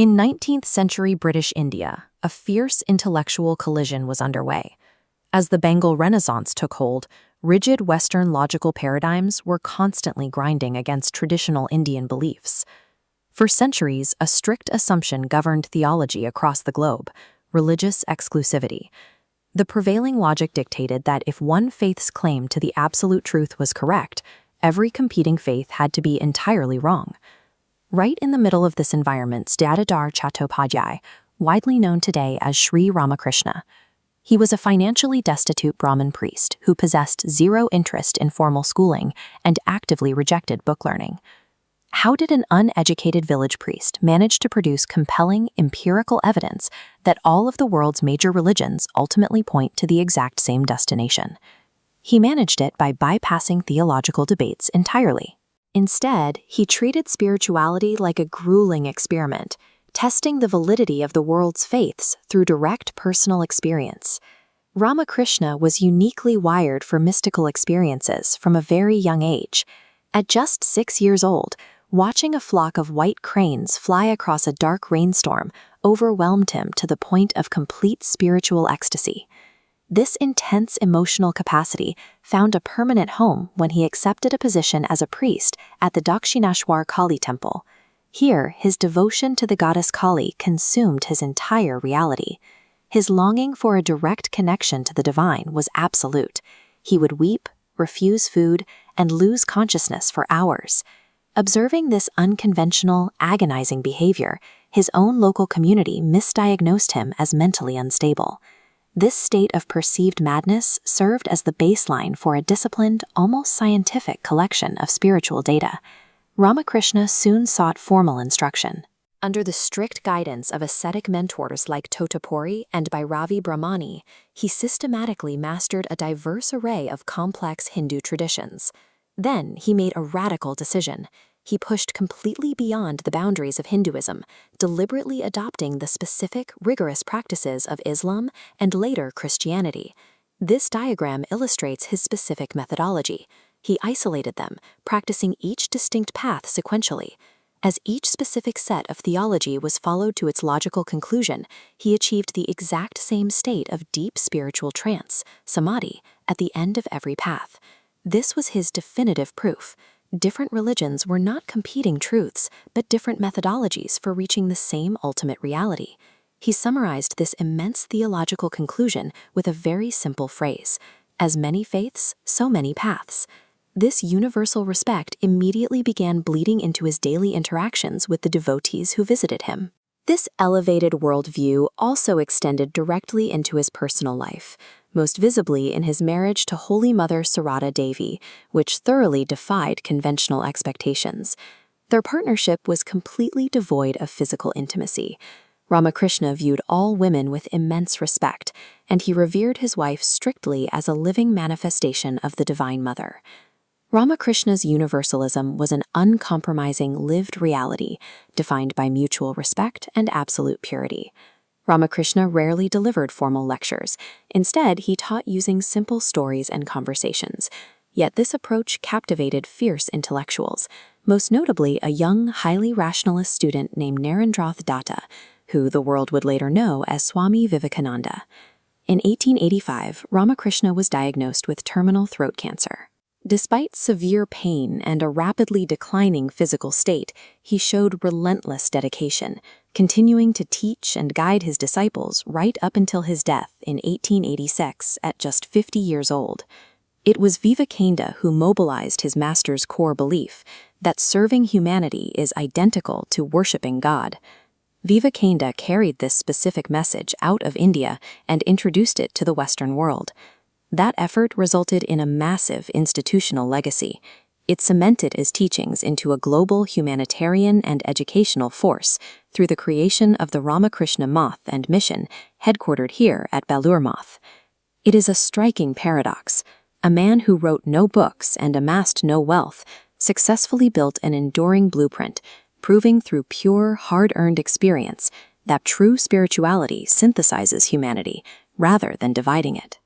In 19th-century British India, a fierce intellectual collision was underway. As the Bengal Renaissance took hold, rigid Western logical paradigms were constantly grinding against traditional Indian beliefs. For centuries, a strict assumption governed theology across the globe: religious exclusivity. The prevailing logic dictated that if one faith's claim to the absolute truth was correct, every competing faith had to be entirely wrong. Right in the middle of this environment stood Gadadhar Chattopadhyay, widely known today as Sri Ramakrishna. He was a financially destitute Brahmin priest who possessed zero interest in formal schooling and actively rejected book learning. How did an uneducated village priest manage to produce compelling empirical evidence that all of the world's major religions ultimately point to the exact same destination? He managed it by bypassing theological debates entirely. Instead, he treated spirituality like a grueling experiment, testing the validity of the world's faiths through direct personal experience. Ramakrishna was uniquely wired for mystical experiences from a very young age. At just 6 years old, watching a flock of white cranes fly across a dark rainstorm overwhelmed him to the point of complete spiritual ecstasy. This intense emotional capacity found a permanent home when he accepted a position as a priest at the Dakshineshwar Kali temple. Here, his devotion to the goddess Kali consumed his entire reality. His longing for a direct connection to the divine was absolute. He would weep, refuse food, and lose consciousness for hours. Observing this unconventional, agonizing behavior, his own local community misdiagnosed him as mentally unstable. This state of perceived madness served as the baseline for a disciplined, almost scientific collection of spiritual data. Ramakrishna soon sought formal instruction. Under the strict guidance of ascetic mentors like Totapuri and Bhairavi Brahmani, he systematically mastered a diverse array of complex Hindu traditions. Then he made a radical decision. He pushed completely beyond the boundaries of Hinduism, deliberately adopting the specific, rigorous practices of Islam and later Christianity. This diagram illustrates his specific methodology. He isolated them, practicing each distinct path sequentially. As each specific set of theology was followed to its logical conclusion, he achieved the exact same state of deep spiritual trance, samadhi, at the end of every path. This was his definitive proof. Different religions were not competing truths, but different methodologies for reaching the same ultimate reality. He summarized this immense theological conclusion with a very simple phrase: as many faiths, so many paths. This universal respect immediately began bleeding into his daily interactions with the devotees who visited him. This elevated worldview also extended directly into his personal life, most visibly in his marriage to Holy Mother Sarada Devi, which thoroughly defied conventional expectations. Their partnership was completely devoid of physical intimacy. Ramakrishna viewed all women with immense respect, and he revered his wife strictly as a living manifestation of the Divine Mother. Ramakrishna's universalism was an uncompromising lived reality, defined by mutual respect and absolute purity. Ramakrishna rarely delivered formal lectures. Instead, he taught using simple stories and conversations. Yet this approach captivated fierce intellectuals, most notably a young, highly rationalist student named Narendranath Datta, who the world would later know as Swami Vivekananda. In 1885, Ramakrishna was diagnosed with terminal throat cancer. Despite severe pain and a rapidly declining physical state, he showed relentless dedication, continuing to teach and guide his disciples right up until his death in 1886 at just 50 years old. It was Vivekananda who mobilized his master's core belief that serving humanity is identical to worshiping God. Vivekananda carried this specific message out of India and introduced it to the Western world. That effort resulted in a massive institutional legacy. It cemented his teachings into a global humanitarian and educational force through the creation of the Ramakrishna Math and Mission, headquartered here at Belur Math. It is a striking paradox. A man who wrote no books and amassed no wealth successfully built an enduring blueprint, proving through pure, hard-earned experience that true spirituality synthesizes humanity rather than dividing it.